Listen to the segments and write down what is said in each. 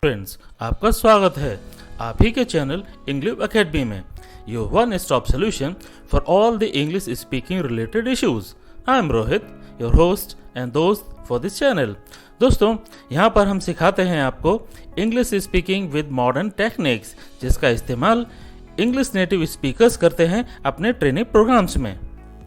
Friends, आपका स्वागत है आप ही के चैनल इंग्लिश एकेडमी में, your one stop solution for all the English speaking related issues. I am Rohit, your host and दोस्त फॉर दिस चैनल। दोस्तों, यहाँ पर हम सिखाते हैं आपको English speaking with modern techniques, जिसका इस्तेमाल इंग्लिश नेटिव स्पीकर्स करते हैं अपने ट्रेनिंग प्रोग्राम्स में।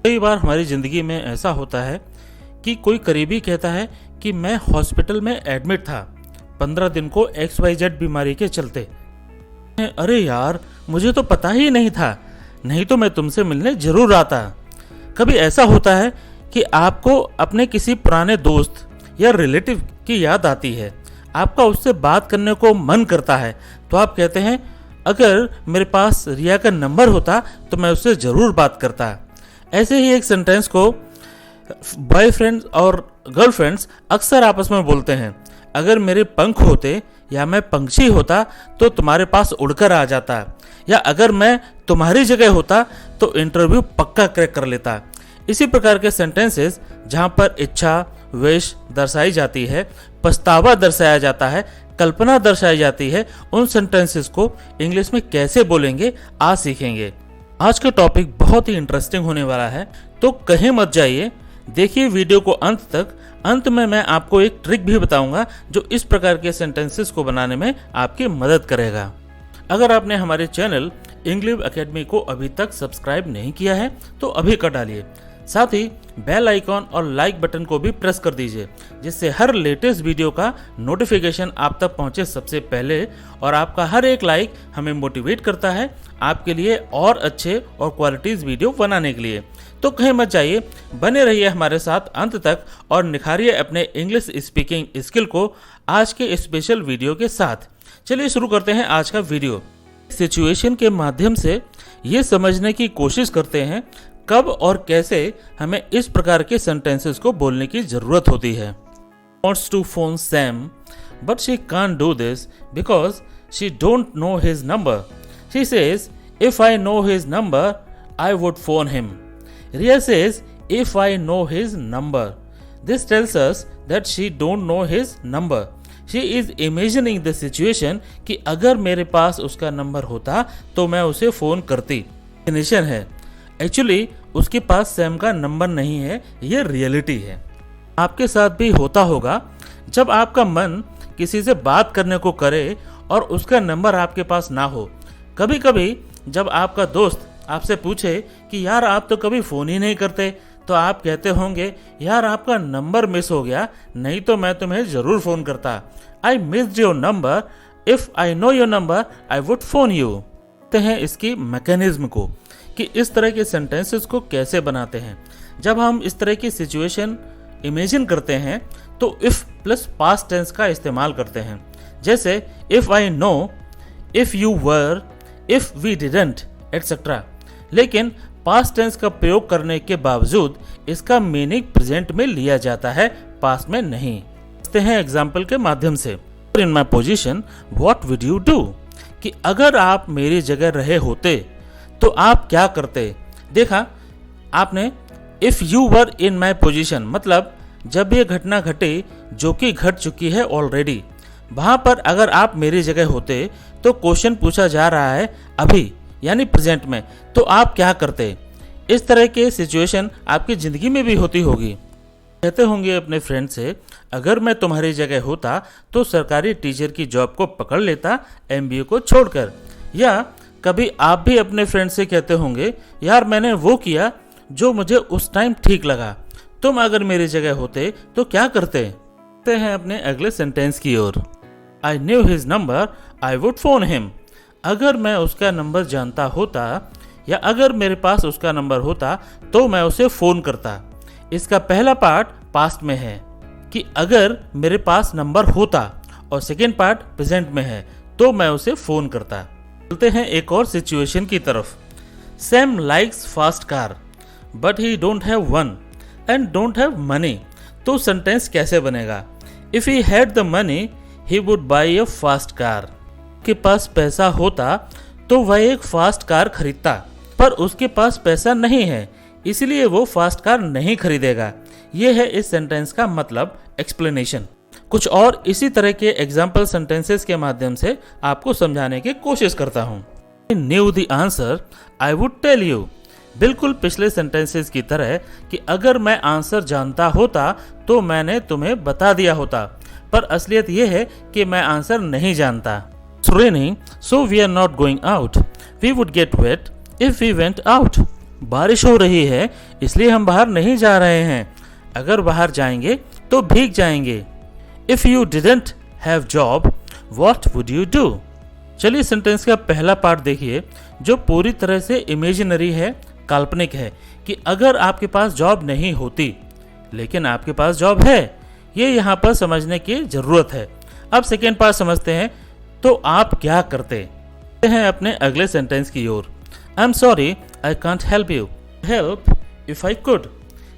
कई बार हमारी ज़िंदगी में ऐसा होता है कि कोई करीबी कहता है कि मैं हॉस्पिटल में एडमिट था 15 दिन को XYZ बीमारी के चलते। अरे यार, मुझे तो पता ही नहीं था, नहीं तो मैं तुमसे मिलने जरूर आता। कभी ऐसा होता है कि आपको अपने किसी पुराने दोस्त या रिलेटिव की याद आती है, आपका उससे बात करने को मन करता है, तो आप कहते हैं अगर मेरे पास रिया का नंबर होता तो मैं उससे ज़रूर बात करता। ऐसे ही एक सेंटेंस को बॉयफ्रेंड्स और गर्लफ्रेंड्स अक्सर आपस में बोलते हैं, अगर मेरे पंख होते या मैं पंछी होता तो तुम्हारे पास उड़कर आ जाता, या अगर मैं तुम्हारी जगह होता तो इंटरव्यू पक्का क्रैक कर लेता। इसी प्रकार के सेंटेंसेस जहाँ पर इच्छा विश दर्शाई जाती है, पछतावा दर्शाया जाता है, कल्पना दर्शाई जाती है, उन सेंटेंसेस को इंग्लिश में कैसे बोलेंगे आज सीखेंगे। आज का टॉपिक बहुत ही इंटरेस्टिंग होने वाला है, तो कहीं मत जाइए, देखिए वीडियो को अंत तक। अंत में मैं आपको एक ट्रिक भी बताऊंगा जो इस प्रकार के सेंटेंसेस को बनाने में आपकी मदद करेगा। अगर आपने हमारे चैनल इंग्लिश एकेडमी को अभी तक सब्सक्राइब नहीं किया है तो अभी कर डालिए, साथ ही बेल आइकॉन और लाइक बटन को भी प्रेस कर दीजिए, जिससे हर लेटेस्ट वीडियो का नोटिफिकेशन आप तक पहुंचे सबसे पहले। और आपका हर एक लाइक हमें मोटिवेट करता है आपके लिए और अच्छे और क्वालिटीज़ वीडियो बनाने के लिए। तो कहीं मत जाइए, बने रहिए हमारे साथ अंत तक और निखारिए अपने इंग्लिश स्पीकिंग स्किल को आज के स्पेशल वीडियो के साथ। चलिए शुरू करते हैं आज का वीडियो। सिचुएशन के माध्यम से ये समझने की कोशिश करते हैं कब और कैसे हमें इस प्रकार के सेंटेंसेस को बोलने की जरूरत होती है। Wants to phone Sam, but she can't do this because she don't know his number. She says, if I know his number, I would phone him. Ria says, if I know his number. This tells us that she don't know his number. She is imagining the situation कि अगर मेरे पास उसका number होता तो मैं उसे phone करती। Imagination है, एक्चुअली उसके पास सैम का नंबर नहीं है, ये रियलिटी है। आपके साथ भी होता होगा जब आपका मन किसी से बात करने को करे और उसका नंबर आपके पास ना हो। कभी कभी जब आपका दोस्त आपसे पूछे कि यार आप तो कभी फ़ोन ही नहीं करते, तो आप कहते होंगे यार आपका नंबर मिस हो गया, नहीं तो मैं तुम्हें ज़रूर फ़ोन करता। I missed your number, if I know your number I would phone you. देखते हैं इसकी मैकेनिज्म को कि इस तरह के सेंटेंसेस को कैसे बनाते हैं। जब हम इस तरह की सिचुएशन इमेजिन करते हैं तो इफ़ प्लस पास्ट टेंस का इस्तेमाल करते हैं, जैसे if I know, if you were, if we didn't etcetera. लेकिन पास्ट टेंस का प्रयोग करने के बावजूद इसका मीनिंग प्रेजेंट में लिया जाता है, पास्ट में नहीं। देखते हैं एग्जाम्पल के माध्यम से। In my position what would you do, कि अगर आप मेरी जगह रहे होते तो आप क्या करते। देखा आपने, if you were in my position मतलब जब ये घटना घटे जो कि घट चुकी है ऑलरेडी, वहाँ पर अगर आप मेरी जगह होते तो क्वेश्चन पूछा जा रहा है अभी यानी प्रेजेंट में, तो आप क्या करते। इस तरह के सिचुएशन आपकी ज़िंदगी में भी होती होगी। कहते होंगे अपने फ्रेंड से, अगर मैं तुम्हारी जगह होता तो सरकारी टीचर की जॉब को पकड़ लेता MBA को छोड़कर। या कभी आप भी अपने फ्रेंड से कहते होंगे यार मैंने वो किया जो मुझे उस टाइम ठीक लगा, तुम अगर मेरी जगह होते तो क्या करते। कहते हैं अपने अगले सेंटेंस की ओर। I knew his number, I would phone him. अगर मैं उसका नंबर जानता होता या अगर मेरे पास उसका नंबर होता तो मैं उसे फ़ोन करता। इसका पहला पार्ट पास्ट में है कि अगर मेरे पास नंबर होता, और सेकेंड पार्ट प्रेजेंट में है तो मैं उसे फ़ोन करता। चलते हैं एक और सिचुएशन की तरफ। Sam likes fast car but he don't have one and don't have money. तो सेंटेंस कैसे बनेगा। If he had the money he would buy a fast car. के पास पैसा होता तो वह एक फास्ट कार खरीदता, पर उसके पास पैसा नहीं है इसलिए वो फास्ट कार नहीं खरीदेगा। यह है इस सेंटेंस का मतलब, एक्सप्लेनेशन। कुछ और इसी तरह के एग्जाम्पल सेंटेंसेस के माध्यम से आपको समझाने की कोशिश करता हूँ। Knew the answer I would tell you. बिल्कुल पिछले सेंटेंसेस की तरह कि अगर मैं आंसर जानता होता तो मैंने तुम्हें बता दिया होता, पर असलियत यह है कि मैं आंसर नहीं जानता। It's raining, so we are not going out. We would get wet if we went out. बारिश हो रही है इसलिए हम बाहर नहीं जा रहे हैं, अगर बाहर जाएंगे तो भीग जाएंगे। If you didn't have job, what would you do? चलिए सेंटेंस का पहला पार्ट देखिए जो पूरी तरह से इमेजिनरी है, काल्पनिक है कि अगर आपके पास जॉब नहीं होती लेकिन आपके पास जॉब है, ये यहाँ पर समझने की जरूरत है। अब सेकेंड पार्ट समझते हैं, तो आप क्या करते हैं अपने अगले सेंटेंस की ओर। I am sorry I can't help you, help if I could.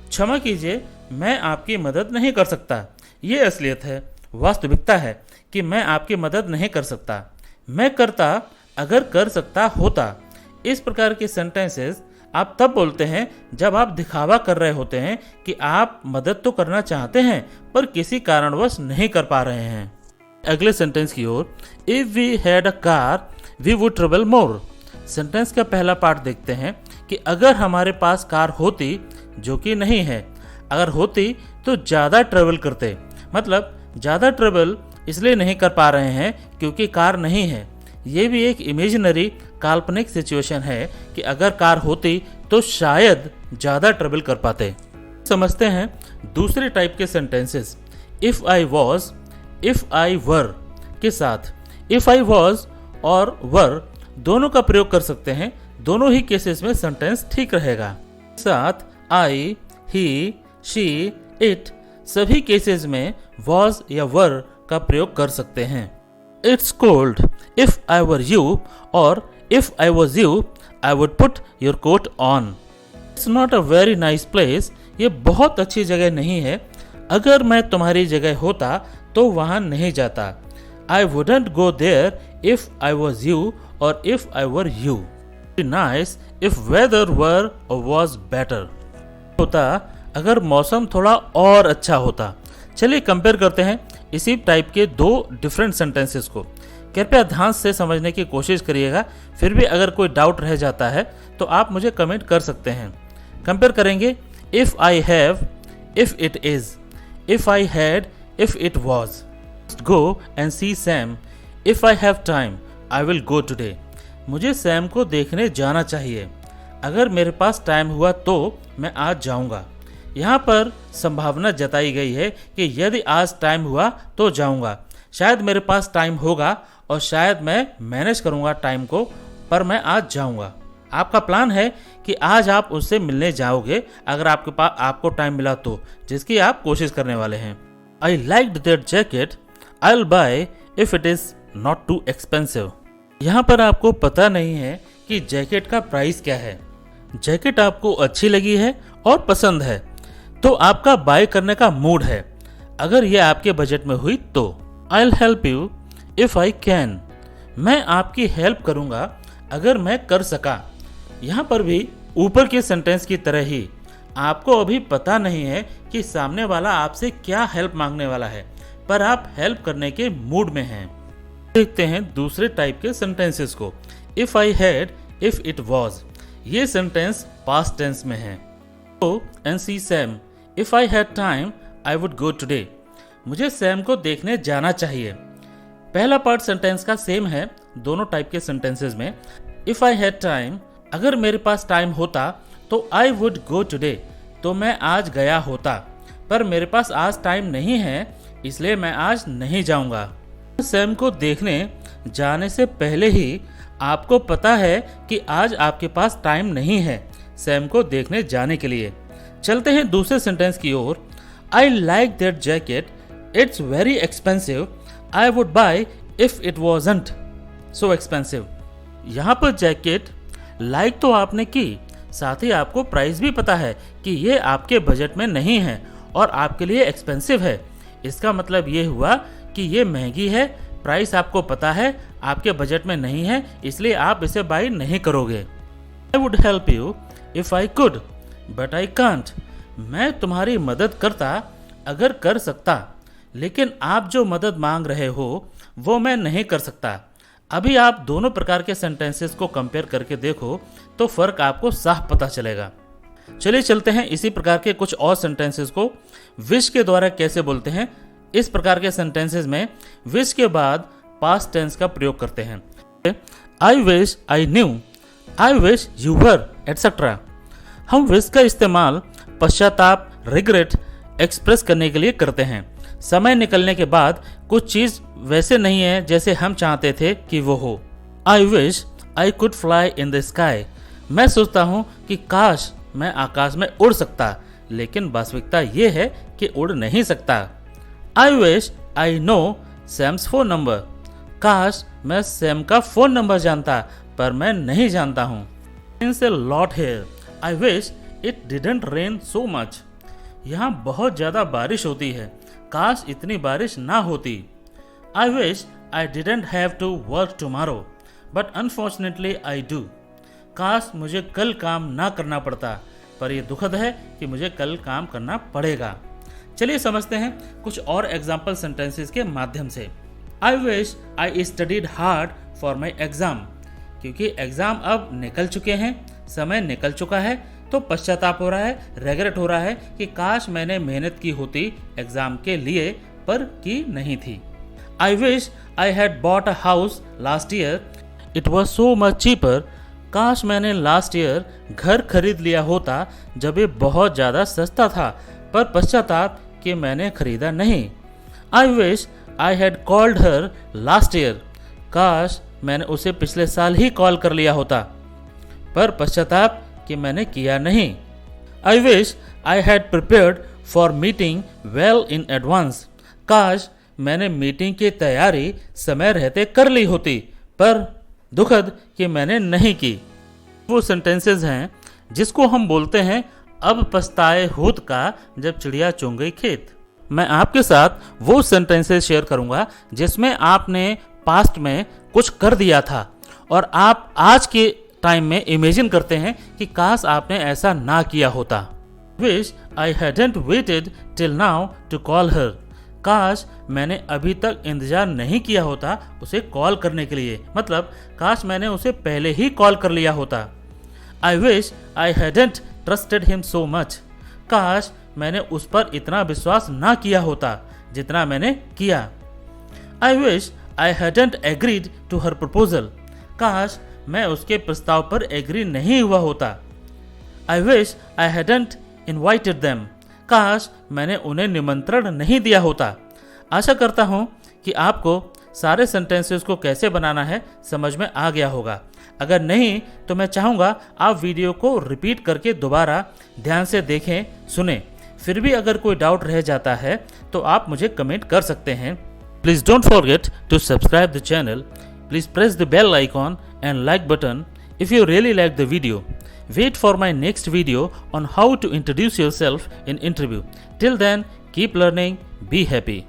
क्षमा कीजिए मैं आपकी मदद नहीं कर सकता। ये असलियत है, वास्तविकता है कि मैं आपकी मदद नहीं कर सकता। मैं करता अगर कर सकता होता। इस प्रकार के सेंटेंसेस आप तब बोलते हैं जब आप दिखावा कर रहे होते हैं कि आप मदद तो करना चाहते हैं पर किसी कारणवश नहीं कर पा रहे हैं। अगले सेंटेंस की ओर, if we had a car we would travel more. Sentence का पहला पार्ट देखते हैं कि अगर हमारे पास कार होती, जो कि नहीं है, अगर होती तो ज़्यादा ट्रेवल करते। मतलब ज़्यादा ट्रेवल इसलिए नहीं कर पा रहे हैं क्योंकि कार नहीं है। ये भी एक इमेजिनरी काल्पनिक सिचुएशन है कि अगर कार होती तो शायद ज़्यादा ट्रेवल कर पाते। समझते हैं दूसरे टाइप के sentences. If I was, if I were के साथ इफ़ आई वॉज और वर दोनों का प्रयोग कर सकते हैं। दोनों ही केसेस में सेंटेंस ठीक रहेगा। साथ आई, ही, शी, इट सभी केसेस में वॉज या वर का प्रयोग कर सकते हैं। It's cold if I were you और if I was you I would put your coat on. It's not a very nice place, ये बहुत अच्छी जगह नहीं है। अगर मैं तुम्हारी जगह होता तो वहां नहीं जाता। I wouldn't go there if I was you और if I were you. Nice if weather were और वॉज बेटर। होता अगर मौसम थोड़ा और अच्छा होता। चलिए कंपेयर करते हैं इसी टाइप के दो डिफरेंट सेंटेंसेस को। कृपया ध्यान से समझने की कोशिश करिएगा। फिर भी अगर कोई डाउट रह जाता है तो आप मुझे कमेंट कर सकते हैं। कंपेयर करेंगे, if I have, if it is, if I had, if it was. Go and see Sam, if I have time I will go today. मुझे सैम को देखने जाना चाहिए, अगर मेरे पास टाइम हुआ तो मैं आज जाऊंगा। यहाँ पर संभावना जताई गई है कि यदि आज टाइम हुआ तो जाऊंगा। शायद मेरे पास टाइम होगा और शायद मैं मैनेज करूंगा टाइम को, पर मैं आज जाऊंगा। आपका प्लान है कि आज आप उससे मिलने जाओगे अगर आपके पास आपको टाइम मिला तो, जिसकी आप कोशिश करने वाले हैं। I liked that jacket, I will buy if it is not too expensive. यहाँ पर आपको पता नहीं है कि जैकेट का प्राइस क्या है। जैकेट आपको अच्छी लगी है और पसंद है तो आपका बाय करने का मूड है। अगर यह आपके बजट में हुई तो। I will help you if I can. मैं आपकी हेल्प करूंगा अगर मैं कर सका। यहाँ पर भी ऊपर के सेंटेंस की तरह ही आपको अभी पता नहीं है कि सामने वाला आपसे क्या हेल्प मांगने वाला है, पर आप हेल्प करने के मूड में हैं। देखते हैं दूसरे टाइप के सेंटेंसेस को। If I had, if it was. ये सेंटेंस पास्ट टेंस में है। Go and see Sam, if I had time I would go today. मुझे सैम को देखने जाना चाहिए। पहला पार्ट सेंटेंस का सेम है दोनों टाइप के सेंटेंसेस में। इफ आई हैड टाइम, अगर मेरे पास टाइम होता तो आई वुड गो टुडे, तो मैं आज गया होता, पर मेरे पास आज टाइम नहीं है इसलिए मैं आज नहीं जाऊंगा। सैम को देखने जाने से पहले ही आपको पता है कि आज आपके पास टाइम नहीं है सैम को देखने जाने के लिए। चलते हैं दूसरे सेंटेंस की ओर। I like that jacket, it's very expensive, I would buy if it wasn't so expensive. यहाँ पर जैकेट लाइक तो आपने की, साथ ही आपको प्राइस भी पता है कि ये आपके बजट में नहीं है और आपके लिए एक्सपेंसिव है। इसका मतलब ये हुआ कि ये महंगी है, प्राइस आपको पता है, आपके बजट में नहीं है, इसलिए आप इसे बाय नहीं करोगे। I would help you if I could but I can't. मैं तुम्हारी मदद करता अगर कर सकता, लेकिन आप जो मदद मांग रहे हो वो मैं नहीं कर सकता। अभी आप दोनों प्रकार के सेंटेंसेस को कंपेयर करके देखो तो फर्क आपको साफ पता चलेगा। चलिए चलते हैं इसी प्रकार के कुछ और सेंटेंसेस को विश के द्वारा कैसे बोलते हैं। इस प्रकार के सेंटेंसेस में विश के बाद पास्ट टेंस का प्रयोग करते हैं। आई wish I knew, I wish you were, etcetera. हम विश का इस्तेमाल पश्चाताप, रिग्रेट एक्सप्रेस करने के लिए करते हैं। समय निकलने के बाद कुछ चीज वैसे नहीं है जैसे हम चाहते थे कि वो हो। आई wish I could fly in the sky, मैं सोचता हूँ कि काश मैं आकाश में उड़ सकता, लेकिन वास्तविकता ये है कि उड़ नहीं सकता। I wish I know Sam's phone number, काश मैं सैम का फोन नंबर जानता, पर मैं नहीं जानता हूँ। इनसे lot here, I wish it didn't rain so much, यहाँ बहुत ज़्यादा बारिश होती है, काश इतनी बारिश ना होती। I wish I didn't have to work tomorrow but unfortunately I do, काश मुझे कल काम ना करना पड़ता, पर यह दुखद है कि मुझे कल काम करना पड़ेगा। चलिए समझते हैं कुछ और एग्जाम्पल सेंटेंसेस के माध्यम से। आई wish I studied hard for my exam, क्योंकि एग्जाम अब निकल चुके हैं, समय निकल चुका है, तो पश्चाताप हो रहा है, रेग्रेट हो रहा है कि काश मैंने मेहनत की होती एग्जाम के लिए, पर की नहीं थी। आई wish I had bought a house last year, it was so much cheaper, काश मैंने लास्ट ईयर घर खरीद लिया होता जब ये बहुत ज़्यादा सस्ता था, पर पश्चाताप कि मैंने खरीदा नहीं। आई wish I had called her last year, काश मैंने उसे पिछले साल ही कॉल कर लिया होता, पर पश्चाताप कि मैंने किया नहीं। आई wish I had prepared for meeting well in advance, काश मैंने मीटिंग की तैयारी समय रहते कर ली होती, पर दुखद कि मैंने नहीं की। वो सेंटेंसेस हैं जिसको हम बोलते हैं अब पछताए होत का जब चिड़िया चुंग गई खेत। मैं आपके साथ वो सेंटेंसेस शेयर करूंगा जिसमें आपने पास्ट में कुछ कर दिया था और आप आज के टाइम में इमेजिन करते हैं कि काश आपने ऐसा ना किया होता। Wish I hadn't waited till now to call her, काश मैंने अभी तक इंतजार नहीं किया होता उसे कॉल करने के लिए, मतलब काश मैंने उसे पहले ही कॉल कर लिया होता। I wish I hadn't trusted him so much, काश मैंने उस पर इतना विश्वास ना किया होता जितना मैंने किया। I wish I hadn't agreed to her proposal, काश मैं उसके प्रस्ताव पर एग्री नहीं हुआ होता। I wish I hadn't invited them, काश मैंने उन्हें निमंत्रण नहीं दिया होता। आशा करता हूँ कि आपको सारे सेंटेंसेस को कैसे बनाना है समझ में आ गया होगा। अगर नहीं तो मैं चाहूँगा आप वीडियो को रिपीट करके दोबारा ध्यान से देखें, सुने। फिर भी अगर कोई डाउट रह जाता है तो आप मुझे कमेंट कर सकते हैं। Please don't forget to subscribe the channel, please press the bell icon and like button if you really like the video. Wait for my next video on how to introduce yourself in interview. Till then, keep learning, be happy.